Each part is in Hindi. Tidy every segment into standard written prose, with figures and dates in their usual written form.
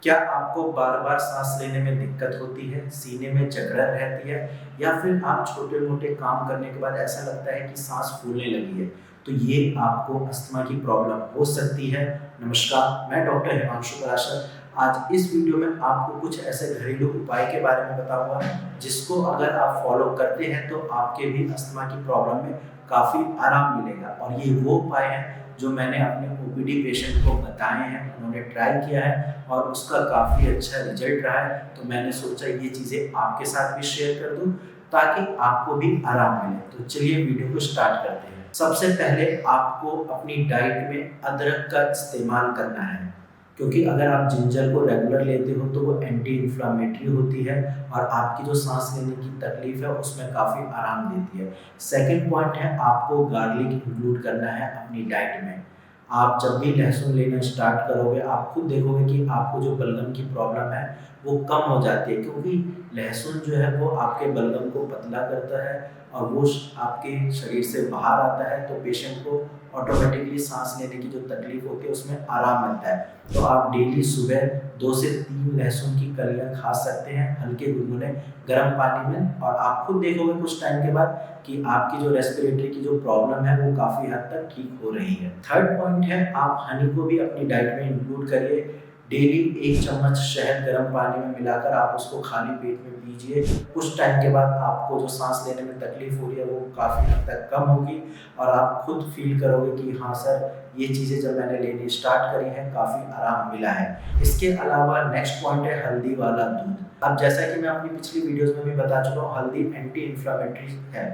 क्या आपको बार-बार साँस लेने में दिक्कत होती है, सीने में जकड़न रहती है या फिर आप छोटे-मोटे काम करने के बाद ऐसा लगता है कि साँस फूलने लगी है? तो ये आपको अस्थमा की प्रॉब्लम हो सकती है। नमस्कार, मैं डॉक्टर हिमांशु पराशर। आज इस वीडियो में आपको कुछ ऐसे घरेलू उपाय के बारे में बताऊँगा, जिसको अगर आप फॉलो करते हैं तो आपके भी अस्थमा की प्रॉब्लम में काफ़ी आराम मिलेगा। और ये वो उपाय हैं जो मैंने अपने ओपीडी पेशेंट को बताए हैं, उन्होंने ट्राई किया है और उसका काफ़ी अच्छा रिजल्ट रहा है। तो मैंने सोचा ये चीज़ें आपके साथ भी शेयर कर दूँ ताकि आपको भी आराम मिले। तो चलिए वीडियो को स्टार्ट करते हैं। सबसे पहले आपको अपनी डाइट में अदरक का इस्तेमाल करना है, क्योंकि अगर आप जिंजर को रेगुलर लेते हो तो वो एंटी इन्फ्लामेटरी होती है और आपकी जो सांस लेने की तकलीफ है उसमें काफ़ी आराम देती है। सेकंड पॉइंट है, आपको गार्लिक इंक्लूड करना है अपनी डाइट में। आप जब भी लहसुन लेना स्टार्ट करोगे आप खुद देखोगे कि आपको जो बलगम की प्रॉब्लम है वो कम हो जाती है, क्योंकि लहसुन जो है वो आपके बलगम को पतला करता है और वो आपके शरीर से बाहर आता है, तो पेशेंट को ऑटोमेटिकली सांस लेने की जो तकलीफ होती है उसमें आराम मिलता है। तो आप डेली सुबह 2 से 3 लहसुन की कलियां खा सकते हैं हल्के गुनगुने गर्म पानी में, और आप खुद देखोगे कुछ टाइम के बाद कि आपकी जो रेस्पिरेटरी की जो प्रॉब्लम है वो काफ़ी हद तक ठीक हो रही है। थर्ड पॉइंट है, आप हनी को भी अपनी डाइट में इंक्लूड करिए। डेली 1 चम्मच शहद गर्म पानी में मिलाकर आप उसको खाली पेट में पीजिए। कुछ टाइम के बाद आपको जो सांस लेने में तकलीफ हो रही है वो काफ़ी हद तक कम होगी और आप खुद फील करोगे कि हाँ सर, ये चीज़ें जब मैंने लेनी स्टार्ट करी हैं काफ़ी आराम मिला है। इसके अलावा नेक्स्ट पॉइंट है हल्दी वाला दूध। अब जैसा कि मैं अपनी पिछली वीडियोस में भी बता चुका हूँ, हल्दी एंटी इन्फ्लामेटरी है,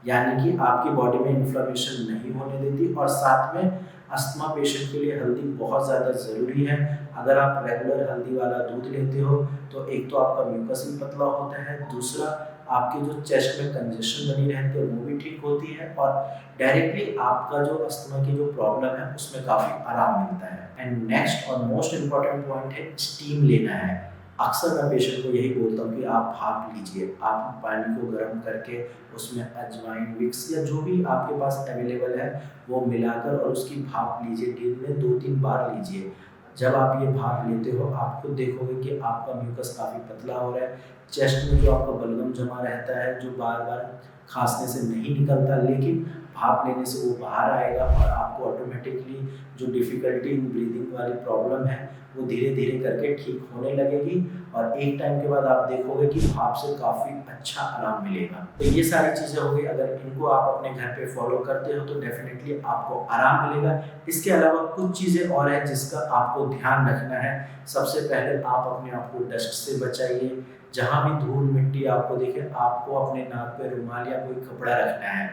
यानी कि आपकी बॉडी में इन्फ्लामेशन नहीं होने देती, और साथ में अस्थमा पेशेंट के लिए हल्दी बहुत ज़्यादा ज़रूरी है। अगर आप रेगुलर हल्दी वाला दूध लेते हो तो एक तो आपका म्यूकस भी पतला होता है, दूसरा आपके जो चेस्ट में कंजेशन बनी रहती है वो भी ठीक होती है, और डायरेक्टली आपका जो अस्थमा की जो प्रॉब्लम है उसमें काफ़ी आराम मिलता है। एंड नेक्स्ट और मोस्ट इम्पॉर्टेंट पॉइंट है, स्टीम लेना है। अक्सर मैं पेशेंट को यही बोलता हूँ कि आप भाप लीजिए। आप पानी को गर्म करके उसमें अजवाइन, विक्स या जो भी आपके पास अवेलेबल है वो मिलाकर और उसकी भाप लीजिए। दिन में 2-3 बार लीजिए। जब आप ये भाप लेते हो आप खुद देखोगे कि आपका म्यूकस काफ़ी पतला हो रहा है, चेस्ट में जो आपका बलगम जमा रहता है जो बार बार खांसने से नहीं निकलता, लेकिन भाप लेने से वो बाहर आएगा और आपको ऑटोमेटिकली जो डिफ़िकल्टी इन ब्रीदिंग वाली प्रॉब्लम है वो धीरे धीरे करके ठीक होने लगेगी, और एक टाइम के बाद आप देखोगे कि भाप से काफ़ी अच्छा आराम मिलेगा। तो ये सारी चीज़ें हो गई, अगर इनको आप अपने घर पे फॉलो करते हो तो डेफिनेटली आपको आराम मिलेगा। इसके अलावा कुछ चीज़ें और हैं जिसका आपको ध्यान रखना है। सबसे पहले आप अपने आप को डस्ट से बचाइए। जहाँ भी धूल मिट्टी आपको दिखे आपको अपने नाक पे रुमाल या कोई कपड़ा रखना है,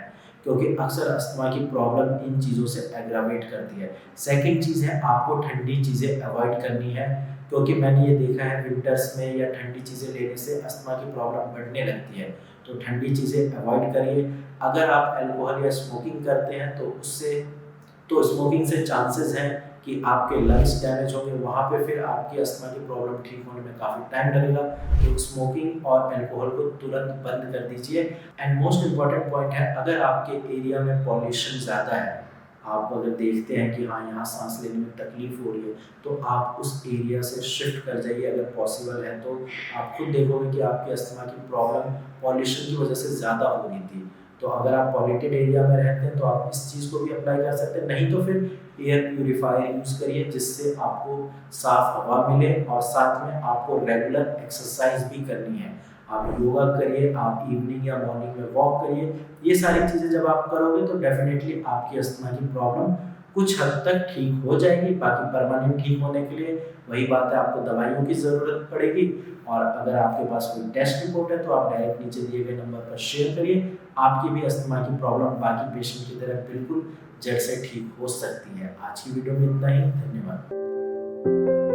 क्योंकि अक्सर अस्थमा की प्रॉब्लम इन चीज़ों से एग्रावेट करती है। सेकंड चीज़ है, आपको ठंडी चीज़ें अवॉइड करनी है, क्योंकि मैंने ये देखा है विंटर्स में या ठंडी चीज़ें लेने से अस्थमा की प्रॉब्लम बढ़ने लगती है। तो ठंडी चीज़ें अवॉइड करिए। अगर आप अल्कोहल या स्मोकिंग करते हैं तो स्मोकिंग से चांसेस हैं कि आपके लंग्स डैमेज होंगे, वहाँ पे फिर आपकी अस्थमा की प्रॉब्लम ठीक होने में काफ़ी टाइम लगेगा। तो स्मोकिंग और अल्कोहल को तुरंत बंद कर दीजिए। एंड मोस्ट इम्पॉर्टेंट पॉइंट है, अगर आपके एरिया में पॉल्यूशन ज़्यादा है, आप अगर देखते हैं कि हाँ यहाँ सांस लेने में तकलीफ हो रही है, तो आप उस एरिया से शिफ्ट कर जाइए अगर पॉसिबल है। तो आप खुद देखोगे कि आपकी अस्थमा की प्रॉब्लम पॉल्यूशन की वजह से ज़्यादा हो रही थी। तो अगर आप पॉल्यूटेड एरिया में रहते हैं तो आप इस चीज़ को भी अप्लाई कर सकते हैं, नहीं तो फिर एयर प्यूरीफायर यूज़ करिए जिससे आपको साफ़ हवा मिले, और साथ में आपको रेगुलर एक्सरसाइज भी करनी है। आप योगा करिए, आप इवनिंग या मॉर्निंग में वॉक करिए। ये सारी चीज़ें जब आप करोगे तो डेफिनेटली आपकी अस्थमा की प्रॉब्लम कुछ हद तक ठीक हो जाएगी। बाकी परमानेंट ठीक होने के लिए वही बात है, आपको दवाइयों की ज़रूरत पड़ेगी, और अगर आपके पास कोई टेस्ट रिपोर्ट है तो आप डायरेक्ट नीचे दिए गए नंबर पर शेयर करिए। आपकी भी अस्थमा की प्रॉब्लम बाकी पेशेंट की तरह बिल्कुल जड़ से ठीक हो सकती है। आज की वीडियो में इतना ही। धन्यवाद।